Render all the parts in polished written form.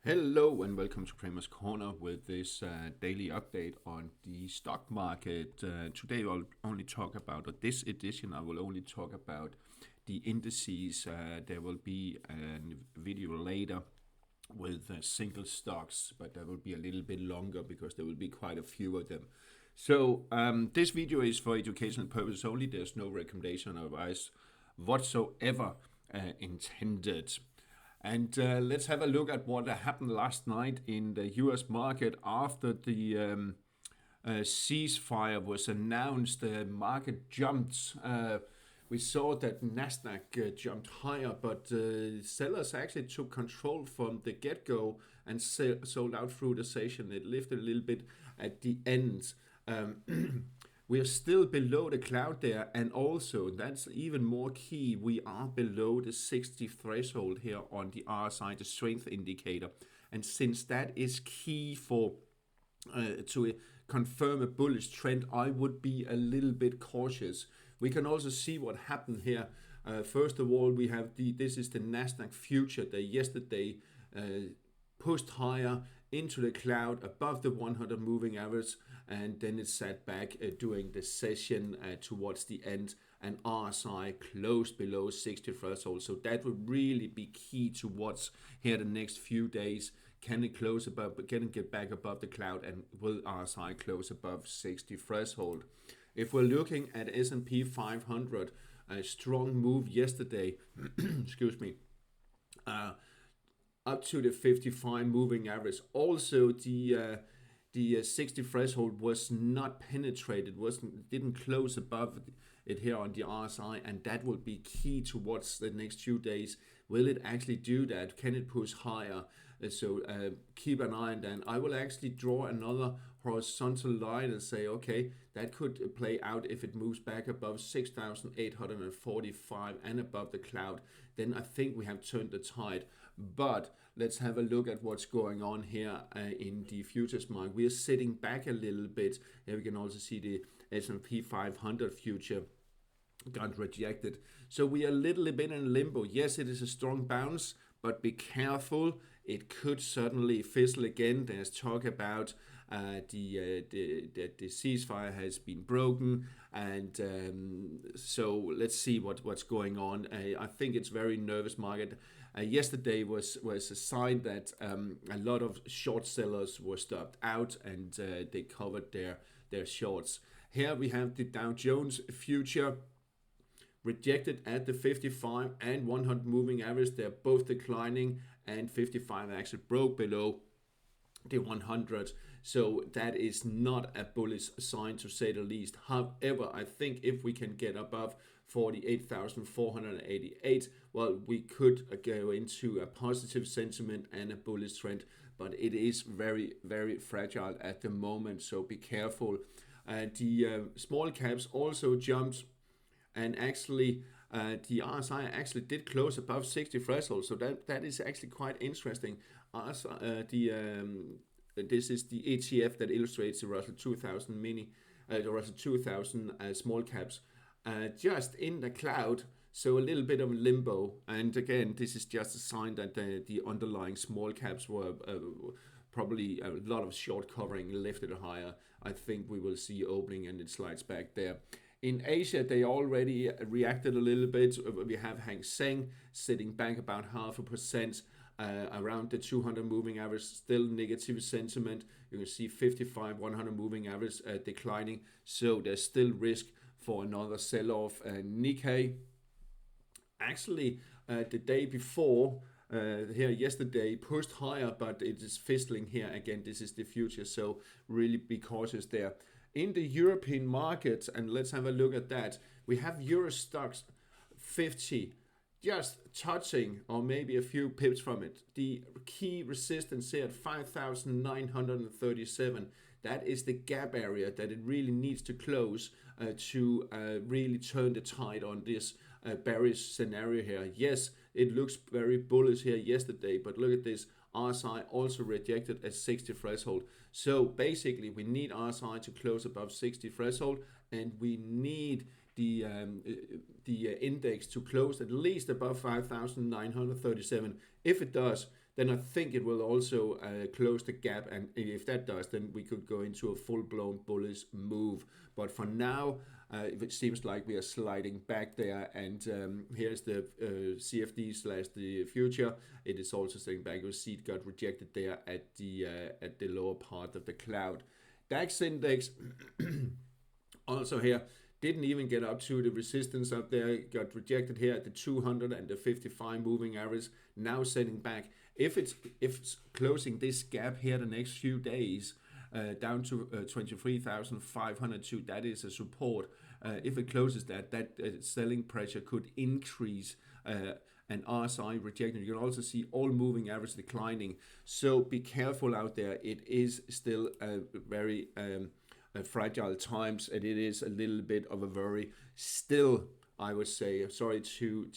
Hello and welcome to Kramer's Corner with this daily update on the stock market. Today I'll only talk about, or this edition I will only talk about the indices. There will be a video later with single stocks, but that will be a little bit longer because there will be quite a few of them. So this video is for educational purposes only. There's no recommendation or advice whatsoever intended. And let's have a look at what happened last night in the US market after the ceasefire was announced. The market jumped. We saw that Nasdaq jumped higher, but sellers actually took control from the get-go and sold out through the session. It lifted a little bit at the end. We are still below the cloud there, and also that's even more key, we are below the 60 threshold here on the RSI, the strength indicator. And since that is key for to confirm a bullish trend, I would be a little bit cautious. We can also see what happened here. First of all, we have this is the Nasdaq future. They yesterday pushed higher into the cloud above the 100 moving average, and then it sat back during the session towards the end, and RSI closed below 60 threshold. So that would really be key to what's here the next few days. Can it close above, can it get back above the cloud, and will RSI close above 60 threshold? If we're looking at S&P 500, a strong move yesterday, excuse me, up to the 55 moving average. Also, the 60 threshold was not penetrated, didn't close above it here on the RSI, and that will be key towards the next few days. Will it actually do that? Can it push higher? So keep an eye on that. I will actually draw another horizontal line and say, okay, that could play out if it moves back above 6,845 and above the cloud. Then I think we have turned the tide. But let's have a look at what's going on here in the futures market. We are sitting back a little bit. Here we can also see the S&P 500 future got rejected. So we are a little bit in limbo. Yes, it is a strong bounce, but be careful. It could certainly fizzle again. There's talk about the ceasefire has been broken, and so let's see what's going on. I think it's very nervous market. Yesterday was a sign that a lot of short sellers were stopped out, and they covered their shorts. Here we have the Dow Jones future rejected at the 55 and 100 moving average. They're both declining, and 55 actually broke below the 100. So that is not a bullish sign, to say the least. However, I think if we can get above 48,488, well, we could go into a positive sentiment and a bullish trend, but it is very, very fragile at the moment, so be careful. The small caps also jumped, and actually the RSI actually did close above 60 threshold, so that is actually quite interesting. This is the ETF that illustrates the Russell 2000 the Russell 2000 small caps, just in the cloud, so a little bit of limbo. And again, this is just a sign that the underlying small caps were probably a lot of short covering lifted higher. I think we will see opening and it slides back there. In Asia, they already reacted a little bit. We have Seng sitting back about 0.5%. Around the 200 moving average, still negative sentiment. You can see 55, 100 moving average declining. So there's still risk for another sell-off. Nikkei, actually, the day before, here yesterday, pushed higher, but it is fizzling here. Again, this is the future, so really be cautious there. In the European market, and let's have a look at that, we have EuroStoxx50 just touching, or maybe a few pips from it, the key resistance here at 5,937. That is the gap area that it really needs to close to really turn the tide on this bearish scenario here. Yes, it looks very bullish here yesterday, but look at this. RSI also rejected at 60 threshold. So basically we need RSI to close above 60 threshold, and we need the index to close at least above 5,937. If it does, then I think it will also close the gap, and if that does, then we could go into a full-blown bullish move. But for now, it seems like we are sliding back there, and here's the CFD slash the future. It is also sliding back. You see it got rejected there at the lower part of the cloud. DAX index also here didn't even get up to the resistance up there. It got rejected here at the 200 and the 55 moving average. Now setting back. If it's closing this gap here the next few days down to 23,502, that is a support. If it closes that selling pressure could increase. And RSI rejected. You can also see all moving average declining. So be careful out there. It is still a very fragile times, and it is a little bit of a very still, I would say. Sorry to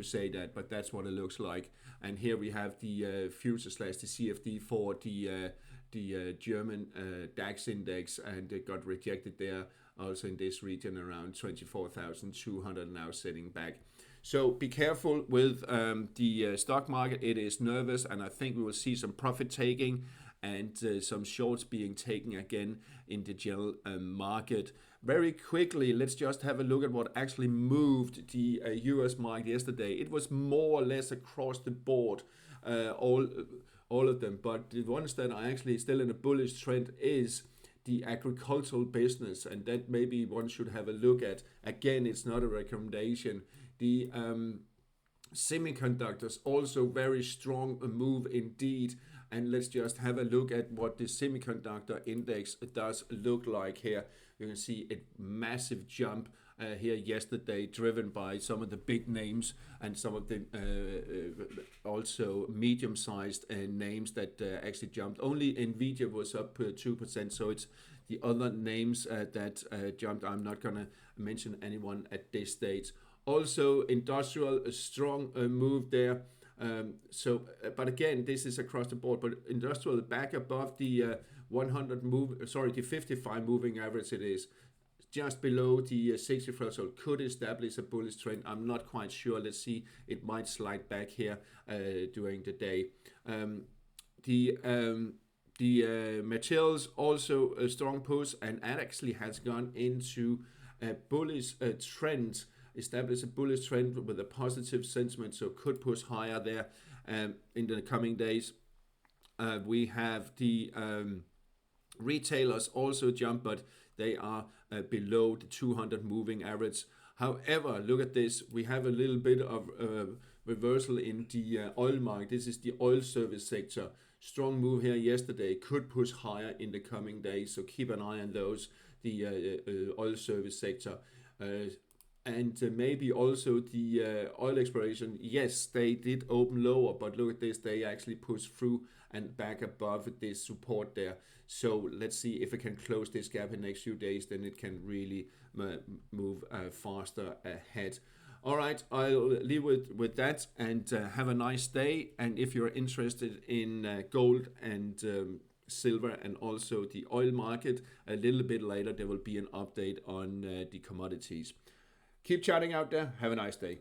say that, but that's what it looks like. And here we have the future slash the CFD for the German DAX index, and it got rejected there also in this region around 24,200, now sitting back. So be careful with the stock market. It is nervous, and I think we will see some profit taking and some shorts being taken again in the general market. Very quickly, let's just have a look at what actually moved the US market yesterday. It was more or less across the board, all of them, but the ones that are actually still in a bullish trend is the agricultural business, and that maybe one should have a look at. Again, it's not a recommendation. The semiconductors also very strong move indeed, and let's just have a look at what the semiconductor index does look like here. You can see a massive jump here yesterday, driven by some of the big names and some of the also medium-sized names that actually jumped. Only Nvidia was up 2%, so it's the other names that jumped. I'm not going to mention anyone at this stage. Also, industrial, a strong move there. But again, this is across the board. But industrial back above the 55 moving average. It is just below the 60 threshold. Could establish a bullish trend. I'm not quite sure. Let's see. It might slide back here during the day. The materials also a strong push, and actually has gone into a bullish trend. Establish a bullish trend with a positive sentiment, so could push higher there in the coming days. We have the retailers also jump, but they are below the 200 moving average. However, look at this. We have a little bit of reversal in the oil market. This is the oil service sector. Strong move here yesterday. Could push higher in the coming days, so keep an eye on those. The oil service sector. And maybe also the oil exploration. Yes, they did open lower, but look at this. They actually pushed through and back above this support there. So let's see if it can close this gap in the next few days. Then it can really move faster ahead. All right, I'll leave with that, and have a nice day. And if you're interested in gold and silver and also the oil market, a little bit later there will be an update on the commodities. Keep chatting out there. Have a nice day.